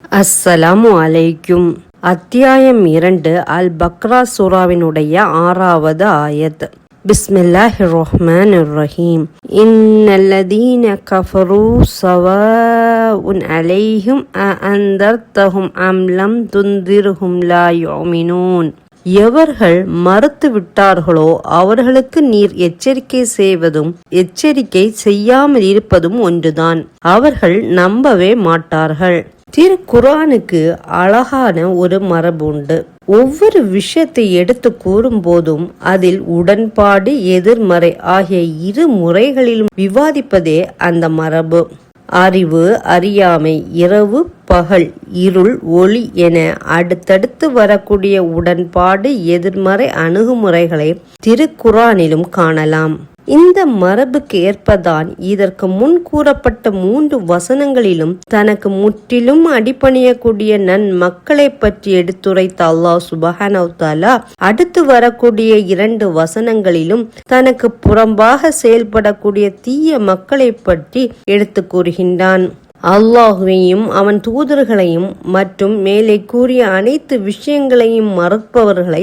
அஸ்ஸலாமு அலைக்கும். அத்தியாயம் 2 அல் பக்ரா சூராவினுடைய 6வது ஆயத். பிஸ்மில்லாஹிர் ரஹ்மானிர் ரஹீம். இன்னல்லதீன கஃபரூ ஸவாஉன் அலைஹிம் அஅன்தர்தஹும் அம் லம் துன்திர்ஹும் லா யுமினூன். எவர்கள் மறுத்து விட்டார்களோ அவர்களுக்கு நீர் எச்சரிக்கை செய்வதும் எச்சரிக்கை செய்யாமல் இருப்பதும் ஒன்றுதான், அவர்கள் நம்பவே மாட்டார்கள். திருக்குர்ஆனுக்கு அழகான ஒரு மரபு உண்டு. ஒவ்வொரு விஷயத்தை எடுத்து கூறும் போதும் அதில் உடன்பாடு எதிர்மறை ஆகிய இரு முறைகளிலும் விவாதிப்பதே அந்த மரபு. அறிவு அறியாமை, இரவு பகல், இருள் ஒளி என அடுத்தடுத்து வரக்கூடிய உடன்பாடு எதிர்மறை அணுகுமுறைகளை திருக்குர்ஆனிலும் காணலாம். இந்த மரபுக்கு ஏற்பதான் இதற்கு முன் கூறப்பட்ட 3 வசனங்களிலும் தனக்கு முற்றிலும் அடிபணியக்கூடிய நன்மக்களை பற்றி எடுத்துரைத்த அல்லாஹ் சுப்ஹானஹு வ தஆலா அடுத்து வரக்கூடிய 2 வசனங்களிலும் தனக்கு புறம்பாக செயல்படக்கூடிய தீய மக்களை பற்றி எடுத்து கூறுகின்றான். அல்லாஹுவையும் அவன் தூதர்களையும் மற்றும் மேலே கூறிய அனைத்து விஷயங்களையும் மறுப்பவர்களை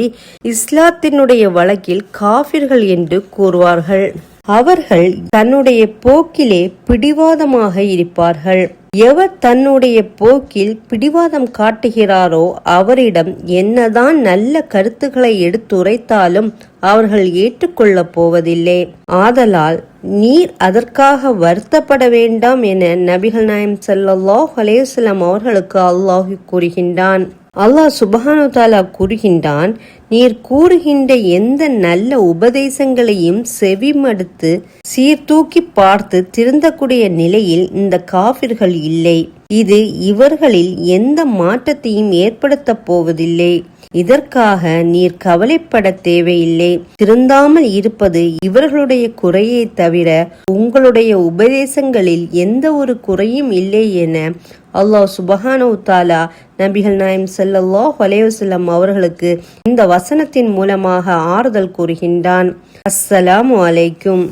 இஸ்லாத்தினுடைய வழக்கில் காஃபிர்கள் என்று கூறுவார்கள். அவர்கள் தன்னுடைய போக்கிலே பிடிவாதமாக இருப்பார்கள். எவர் தன்னுடைய போக்கில் பிடிவாதம் காட்டுகிறாரோ அவரிடம் என்னதான் நல்ல கருத்துக்களை எடுத்துரைத்தாலும் அவர்கள் ஏற்றுக்கொள்ளப் போவதில்லை. ஆதலால் நீர் அதற்காக வருத்தப்பட வேண்டாம் என நபிகள் நாயகம் ஸல்லல்லாஹு அலைஹி வஸல்லம் அவர்களுக்கு அல்லாஹ் கூறுகின்றான். அல்லாஹ் சுப்ஹானஹு வ தஆலா கூறுகின்றான், நீர் கூறுகின்ற எந்த நல்ல உபதேசங்களையும் செவிமடுத்து சீர்தூக்கி பார்த்து திருந்தக்கூடிய நிலையில் இந்த காஃபிர்கள் இல்லை. இது இவர்களில் எந்த மாற்றத்தையும் ஏற்படுத்த போவதில்லை. இதற்காக நீர் கவலைப்பட தேவையில்லை. திருந்தாமல் இருப்பது இவர்களுடைய குறையை தவிர உங்களுடைய உபதேசங்களில் எந்த ஒரு குறையும் இல்லை என அல்லாஹ் சுப்ஹானஹு வ தஆலா நபிகள் நாயகம் ஸல்லல்லாஹு அலைஹி வஸல்லம் அவர்களுக்கு இந்த வசனத்தின் மூலமாக ஆறுதல் கூறுகின்றான். அஸ்ஸலாமு அலைக்கும்.